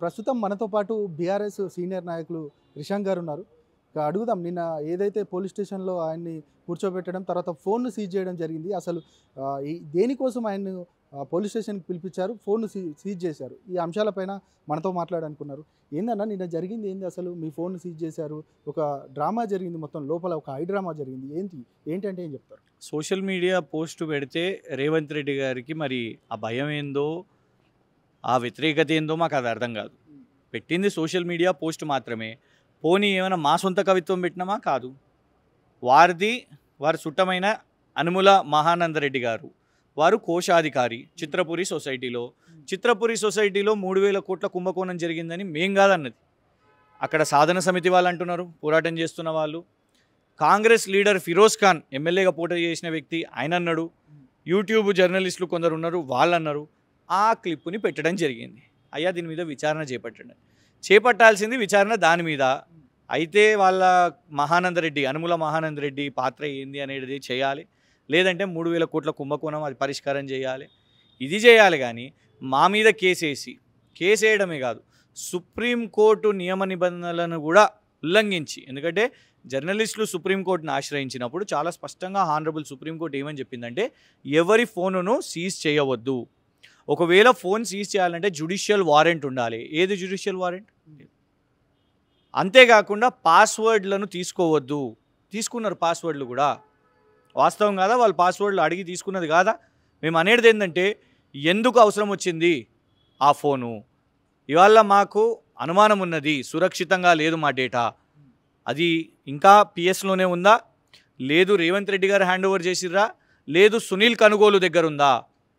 ప్రస్తుతం మనతో పాటు బీఆర్ఎస్ సీనియర్ నాయకులు రిషాంక్ గారు ఉన్నారు. ఇక అడుగుదాం, నిన్న ఏదైతే పోలీస్ స్టేషన్లో ఆయన్ని కూర్చోబెట్టడం, తర్వాత ఫోన్ను సీజ్ చేయడం జరిగింది. అసలు దేనికోసం ఆయన్ను పోలీస్ స్టేషన్కి పిలిపించారు, ఫోన్ను సీజ్ చేశారు, ఈ అంశాలపైన మనతో మాట్లాడాలనుకున్నారు. ఏందన్నా నిన్న జరిగింది ఏంది? అసలు మీ ఫోన్ను సీజ్ చేశారు, ఒక డ్రామా జరిగింది, మొత్తం లోపల ఒక హై డ్రామా జరిగింది. ఏంటంటే ఏం చెప్తారు? సోషల్ మీడియా పోస్ట్ పెడితే రేవంత్ రెడ్డి గారికి మరి ఆ భయం ఏందో, ఆ వ్యతిరేకత ఏందో మాకు అది అర్థం కాదు. పెట్టింది సోషల్ మీడియా పోస్ట్ మాత్రమే. పోనీ ఏమైనా మా సొంత కవిత్వం పెట్టినామా? కాదు. వారి చుట్టమైన అనుముల మహానందరెడ్డి గారు, వారు కోశాధికారి చిత్రపురి సొసైటీలో. చిత్రపురి సొసైటీలో 3,000 కోట్ల కుంభకోణం జరిగిందని మేం కాదన్నది. అక్కడ సాధన సమితి వాళ్ళు అంటున్నారు, పోరాటం చేస్తున్న వాళ్ళు. కాంగ్రెస్ లీడర్ ఫిరోజ్ ఖాన్ ఎమ్మెల్యేగా పోటీ చేసిన వ్యక్తి ఆయన అన్నాడు. యూట్యూబ్ జర్నలిస్టులు కొందరు ఉన్నారు, వాళ్ళు అన్నారు. ఆ క్లిప్పుని పెట్టడం జరిగింది. అయ్యా దీని మీద విచారణ చేపట్టాల్సింది విచారణ దాని మీద. అయితే వాళ్ళ మహానందరెడ్డి, అనుముల మహానందరెడ్డి పాత్ర ఏంది అనేది చేయాలి. లేదంటే 3,000 కోట్ల కుంభకోణం అది పరిష్కారం చేయాలి. ఇది చేయాలి. కానీ మా మీద కేసేయడమే కాదు, సుప్రీంకోర్టు నియమ నిబంధనలను కూడా ఉల్లంఘించి, ఎందుకంటే జర్నలిస్టులు సుప్రీంకోర్టును ఆశ్రయించినప్పుడు చాలా స్పష్టంగా హానరబుల్ సుప్రీంకోర్టు ఏమని చెప్పిందంటే ఎవరి ఫోనును సీజ్ చేయవద్దు. ఒకవేళ ఫోన్ సీజ్ చేయాలంటే జ్యుడిషియల్ వారెంట్ ఉండాలి. ఏది జ్యుడిషియల్ వారెంట్? అంతేకాకుండా పాస్వర్డ్లను తీసుకోవద్దు. తీసుకున్నారు పాస్వర్డ్లు కూడా. వాస్తవం కాదా? వాళ్ళు పాస్వర్డ్లు అడిగి తీసుకున్నది కాదా? మేము అనేది ఏంటంటే ఎందుకు అవసరం వచ్చింది ఆ ఫోను? ఇవాళ మాకు అనుమానం ఉన్నది, సురక్షితంగా లేదు మా డేటా. అది ఇంకా పిఎస్లోనే ఉందా? లేదు రేవంత్ రెడ్డి గారు హ్యాండ్ ఓవర్ చేసిర్రా? లేదు సునీల్ కనుగోలు దగ్గర ఉందా?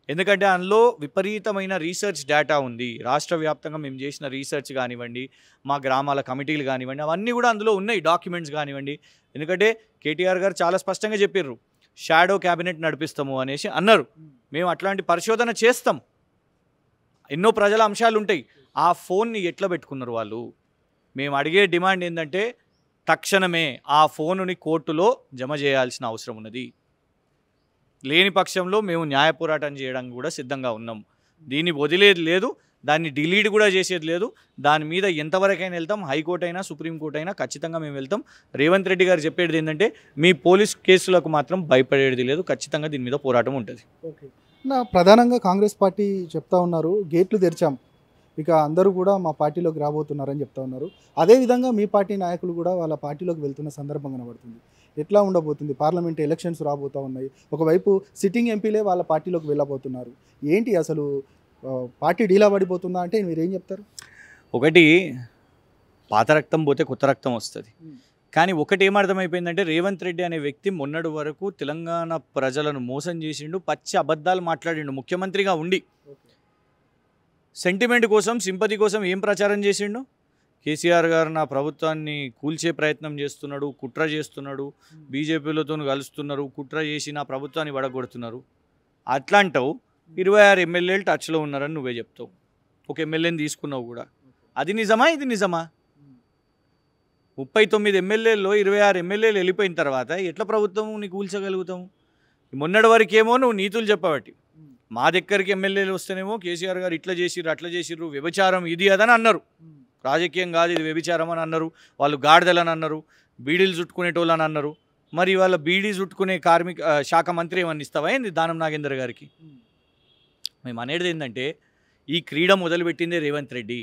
ఎందుకంటే అందులో విపరీతమైన రీసెర్చ్ డేటా ఉంది. రాష్ట్ర వ్యాప్తంగా మేము చేసిన రీసెర్చ్ కానివ్వండి, మా గ్రామాల కమిటీలు కానివ్వండి, అవన్నీ కూడా అందులో ఉన్నాయి, డాక్యుమెంట్స్ కానివ్వండి. ఎందుకంటే కేటీఆర్ గారు చాలా స్పష్టంగా చెప్పారు, షాడో క్యాబినెట్ నడిపిస్తాము అనేసి అన్నారు. మేము అట్లాంటి పరిశోధన చేస్తాం. ఎన్నో ప్రజల అంశాలు ఉంటాయి. ఆ ఫోన్ని ఎట్లా పెట్టుకున్నారు వాళ్ళు? మేము అడిగే డిమాండ్ ఏంటంటే తక్షణమే ఆ ఫోనుని కోర్టులో జమ చేయాల్సిన అవసరం ఉన్నది. లేని పక్షంలో మేము న్యాయ పోరాటం చేయడానికి కూడా సిద్ధంగా ఉన్నాం. దీన్ని వదిలేది లేదు, దాన్ని డిలీట్ కూడా చేసేది లేదు. దాని మీద ఎంతవరకైనా వెళ్తాం. హైకోర్టు అయినా సుప్రీంకోర్టు అయినా ఖచ్చితంగా మేము వెళ్తాం. రేవంత్ రెడ్డి గారు చెప్పేది ఏంటంటే మీ పోలీస్ కేసులకు మాత్రం భయపడేది లేదు, ఖచ్చితంగా దీని మీద పోరాటం ఉంటుంది. ఓకే. ప్రధానంగా కాంగ్రెస్ పార్టీ చెప్తా ఉన్నారు, గేట్లు తెరిచాం, ఇక అందరూ కూడా మా పార్టీలోకి రాబోతున్నారని చెప్తా ఉన్నారు. అదేవిధంగా మీ పార్టీ నాయకులు కూడా వాళ్ళ పార్టీలోకి వెళ్తున్న సందర్భం కనబడుతుంది. ఎట్లా ఉండబోతుంది? పార్లమెంట్ ఎలక్షన్స్ రాబోతూ ఉన్నాయి. ఒకవైపు సిట్టింగ్ ఎంపీలే వాళ్ళ పార్టీలోకి వెళ్ళబోతున్నారు. ఏంటి అసలు పార్టీ డీలా పడిపోతుందా అంటే మీరేం చెప్తారు? ఒకటి, పాత రక్తం పోతే కొత్త రక్తం వస్తుంది. కానీ ఒకటి ఏమర్థమైపోయిందంటే రేవంత్ రెడ్డి అనే వ్యక్తి మొన్నటి వరకు తెలంగాణ ప్రజలను మోసం చేసిండు, పచ్చి అబద్ధాలు మాట్లాడిండు. ముఖ్యమంత్రిగా ఉండి సెంటిమెంట్ కోసం, సింపతి కోసం ఏం ప్రచారం చేసిండు? కేసీఆర్ గారు నా ప్రభుత్వాన్ని కూల్చే ప్రయత్నం చేస్తున్నాడు, కుట్ర చేస్తున్నాడు, బీజేపీలతో కలుస్తున్నారు, కుట్ర చేసి నా ప్రభుత్వాన్ని వడగొడుతున్నారు. అట్లాంటావు 26 ఎమ్మెల్యేలు టచ్లో ఉన్నారని నువ్వే చెప్తావు. ఒక ఎమ్మెల్యేని తీసుకున్నావు కూడా. అది నిజమా? ఇది నిజమా? 39 ఎమ్మెల్యేల్లో 26 ఎమ్మెల్యేలు వెళ్ళిపోయిన తర్వాత ఎట్లా ప్రభుత్వం నీకు కూల్చగలుగుతాము? మొన్నటి వరకేమో నువ్వు నీతులు చెప్పబట్టి, మా దగ్గరికి ఎమ్మెల్యేలు వస్తేనేమో కేసీఆర్ గారు ఇట్లా చేసిర్రు, అట్లా చేసిర్రు, వ్యభిచారం ఇది అదని అన్నారు. రాజకీయం కాదు ఇది, వ్యభిచారం అని అన్నారు. వాళ్ళు గాడిదలని అన్నారు, బీడీలు చుట్టుకునేటోళ్ళు అని అన్నారు. మరి వాళ్ళ బీడీ చుట్టుకునే కార్మిక శాఖ మంత్రి ఏమన్నా ఇస్తావా ఏంది దానం నాగేందర్ గారికి? మేము అనేది ఏంటంటే ఈ క్రీడ మొదలుపెట్టిందే రేవంత్ రెడ్డి.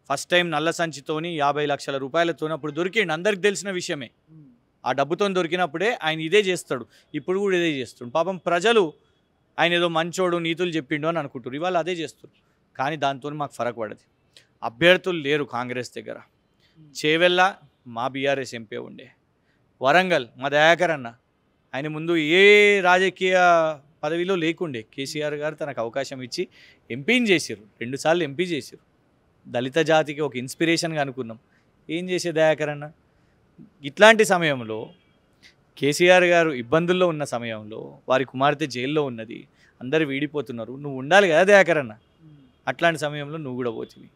ఫస్ట్ టైం నల్ల సంచితోని 50 లక్షల రూపాయలతో అప్పుడు దొరికిండు, అందరికి తెలిసిన విషయమే. ఆ డబ్బుతో దొరికినప్పుడే ఆయన ఇదే చేస్తాడు, ఇప్పుడు కూడా ఇదే చేస్తాడు. పాపం ప్రజలు ఆయన ఏదో మంచోడు, నీతులు చెప్పిండు అని అనుకుంటారు. ఇవాళ అదే చేస్తారు. కానీ దాంతో మాకు ఫరక్ పడదు. అభ్యర్థులు లేరు కాంగ్రెస్ దగ్గర. చేవెళ్ళ మా బీఆర్ఎస్ ఎంపీ ఉండే, వరంగల్ మా దయాకర్ అన్న, ఆయన ముందు ఏ రాజకీయ పదవిలో లేకుండే. కేసీఆర్ గారు తనకు అవకాశం ఇచ్చి ఎంపీని చేసిర్రు, 2 సార్లు ఎంపీ చేసిర్రు. దళిత జాతికి ఒక ఇన్స్పిరేషన్గా అనుకున్నాం. ఏం చేసే దయాకర్ అన్న? ఇట్లాంటి సమయంలో కేసీఆర్ గారు ఇబ్బందుల్లో ఉన్న సమయంలో, వారి కుమార్తె జైల్లో ఉన్నది, అందరు వీడిపోతున్నారు, నువ్వు ఉండాలి కదా దయాకర్ అన్న. అట్లాంటి సమయంలో నువ్వు కూడా పోతుంది.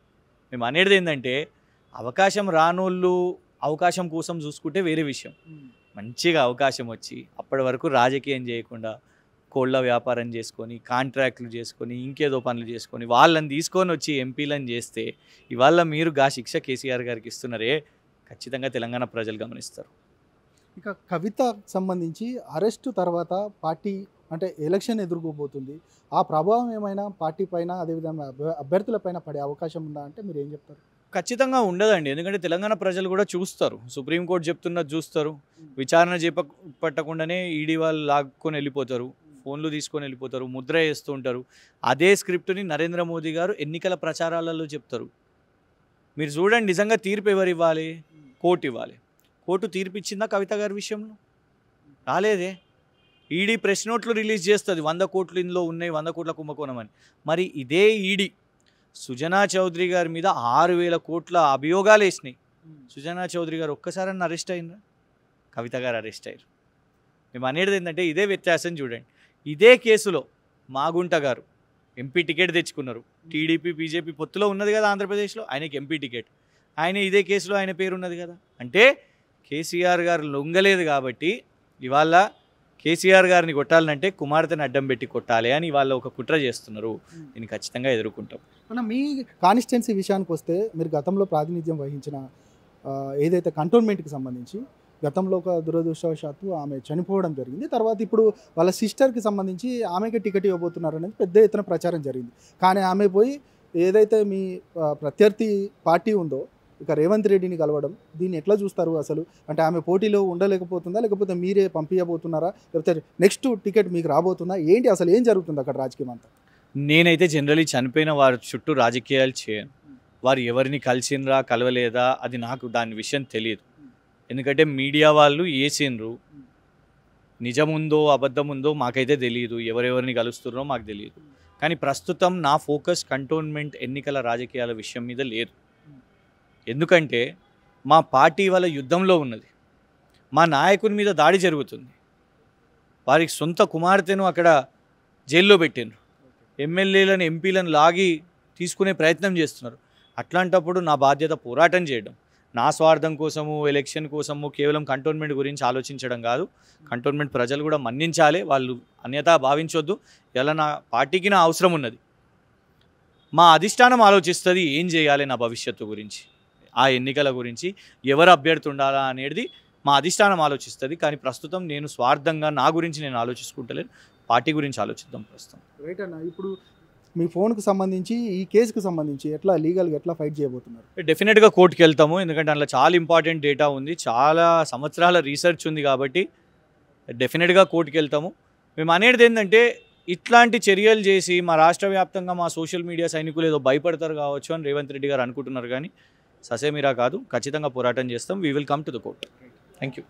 మేము అనేది ఏంటంటే అవకాశం రానోళ్ళు అవకాశం కోసం చూసుకుంటే వేరే విషయం. మంచిగా అవకాశం వచ్చి అప్పటి వరకు రాజకీయం చేయకుండా కోళ్ళ వ్యాపారం చేసుకొని కాంట్రాక్ట్లు చేసుకొని ఇంకేదో పనులు చేసుకొని వాళ్ళని తీసుకొని వచ్చి ఎంపీలను చేస్తే ఇవాళ మీరు శిక్ష కేసీఆర్ గారికి ఇస్తున్నారే, ఖచ్చితంగా తెలంగాణ ప్రజలు గమనిస్తారు. ఇక కవితకు సంబంధించి అరెస్టు తర్వాత పార్టీ అంటే ఎలక్షన్ ఎదుర్కోబోతుంది. ఆ ప్రభావం ఏమైనా పార్టీ పైన అదేవిధంగా అభ్యర్థుల పైన పడే అవకాశం ఉందా అంటే మీరు ఏం చెప్తారు? ఖచ్చితంగా ఉండదండి. ఎందుకంటే తెలంగాణ ప్రజలు కూడా చూస్తారు, సుప్రీంకోర్టు చెప్తున్నది చూస్తారు. విచారణ చేపట్టకుండానే ఈడీ వాళ్ళు లాక్కొని వెళ్ళిపోతారు, ఫోన్లు తీసుకొని వెళ్ళిపోతారు, ముద్ర వేస్తూ ఉంటారు. అదే స్క్రిప్ట్ని నరేంద్ర మోదీ గారు ఎన్నికల ప్రచారాలలో చెప్తారు. మీరు చూడండి, నిజంగా తీర్పు ఎవరు ఇవ్వాలి? కోర్టు ఇవ్వాలి. కోర్టు తీర్పు ఇచ్చిందా కవిత గారి విషయంలో? రాలేదే. ఈడీ ప్రెస్ నోట్లు రిలీజ్ చేస్తుంది 100 కోట్లు ఇందులో ఉన్నాయి, 100 కోట్ల కుంభకోణం అని. మరి ఇదే ఈడీ సుజనా చౌదరి గారి మీద 6,000 కోట్ల అభియోగాలు వేసినాయి. సుజనా చౌదరి గారు ఒక్కసారన్నా అరెస్ట్ అయినరా? కవిత గారు అరెస్ట్ అయ్యారు. మేము అనేది ఏంటంటే ఇదే వ్యత్యాసం చూడండి. ఇదే కేసులో మాగుంట గారు ఎంపీ టికెట్ తెచ్చుకున్నారు. టీడీపీ బీజేపీ పొత్తులో ఉన్నది కదా ఆంధ్రప్రదేశ్లో, ఆయనకి ఎంపీ టికెట్. ఆయన ఇదే కేసులో ఆయన పేరు ఉన్నది కదా. అంటే కేసీఆర్ గారు లొంగలేదు కాబట్టి ఇవాళ కేసీఆర్ గారిని కొట్టాలంటే కుమార్తెను అడ్డం పెట్టి కొట్టాలి అని ఇవాళ ఒక కుట్ర చేస్తున్నారు. దీన్ని ఖచ్చితంగా ఎదుర్కొంటాం. మన మీ కాన్స్టిట్యున్సీ విషయానికి వస్తే మీరు గతంలో ప్రాతినిధ్యం వహించిన ఏదైతే కంటోన్మెంట్కి సంబంధించి గతంలో ఒక దురదృష్టవశాత్తు ఆమె చనిపోవడం జరిగింది. తర్వాత ఇప్పుడు వాళ్ళ సిస్టర్కి సంబంధించి ఆమెకి టికెట్ ఇవ్వబోతున్నారు అనేది పెద్ద ఎత్తున ప్రచారం జరిగింది. కానీ ఆమె పోయి ఏదైతే మీ ప్రత్యర్థి పార్టీ ఉందో ఇక రేవంత్ రెడ్డిని కలవడం, దీన్ని ఎట్లా చూస్తారు అసలు? అంటే ఆమె పోటీలో ఉండలేకపోతుందా, లేకపోతే మీరే పంపించబోతున్నారా, లేకపోతే నెక్స్ట్ టికెట్ మీకు రాబోతుందా? ఏంటి అసలు ఏం జరుగుతుంది అక్కడ రాజకీయం అంతా? నేనైతే జనరలీ చనిపోయిన వారి చుట్టూ రాజకీయాలు చేయను. వారు ఎవరిని కలిసినరా కలవలేదా అది నాకు దాని విషయం తెలియదు. ఎందుకంటే మీడియా వాళ్ళు వేసిండ్రు, నిజముందో అబద్ధముందో మాకైతే తెలియదు, ఎవరెవరిని కలుస్తున్నారో మాకు తెలియదు. కానీ ప్రస్తుతం నా ఫోకస్ కంటోన్మెంట్ ఎన్నికల రాజకీయాల విషయం మీద లేదు. ఎందుకంటే మా పార్టీ వాళ్ళ యుద్ధంలో ఉన్నది, మా నాయకుని మీద దాడి జరుగుతుంది, వారికి సొంత కుమార్తెను అక్కడ జైల్లో పెట్టిండ్రు, ఎమ్మెల్యేలను ఎంపీలను లాగి తీసుకునే ప్రయత్నం చేస్తున్నారు. అట్లాంటప్పుడు నా బాధ్యత పోరాటం చేయడం. నా స్వార్థం కోసము ఎలక్షన్ కోసము కేవలం కంటోన్మెంట్ గురించి ఆలోచించడం కాదు. కంటోన్మెంట్ ప్రజలు కూడా మన్నించాలి, వాళ్ళు అన్యతా భావించొద్దు. ఇలా నా పార్టీకి నా అవసరం ఉన్నది. మా అధిష్టానం ఆలోచిస్తుంది ఏం చేయాలి నా భవిష్యత్తు గురించి, ఆ ఎన్నికల గురించి, ఎవరు అభ్యర్థి ఉండాలా అనేది మా అధిష్టానం ఆలోచిస్తుంది. కానీ ప్రస్తుతం నేను స్వార్థంగా నా గురించి నేను ఆలోచించుకుంటలేను, పార్టీ గురించి ఆలోచిద్దాం ప్రస్తుతం. రైట్ అన్న, ఇప్పుడు మీ ఫోన్కి సంబంధించి ఈ కేసుకు సంబంధించి ఎట్లా లీగల్గా ఎట్లా ఫైట్ చేయబోతున్నారు? డెఫినెట్గా కోర్టుకి వెళ్తాము. ఎందుకంటే అందులో చాలా ఇంపార్టెంట్ డేటా ఉంది, చాలా సంవత్సరాల రీసెర్చ్ ఉంది కాబట్టి డెఫినెట్గా కోర్టుకి వెళ్తాము. మేము అనేది ఏంటంటే ఇట్లాంటి చర్యలు చేసి మా రాష్ట్ర వ్యాప్తంగా మా సోషల్ మీడియా సైనికులు ఏదో భయపడతారు కావచ్చు అని రేవంత్ రెడ్డి గారు అనుకుంటున్నారు. కానీ ససేమిరా కాదు, ఖచ్చితంగా పోరాటం చేస్తాం. We will come to the court. Thank you.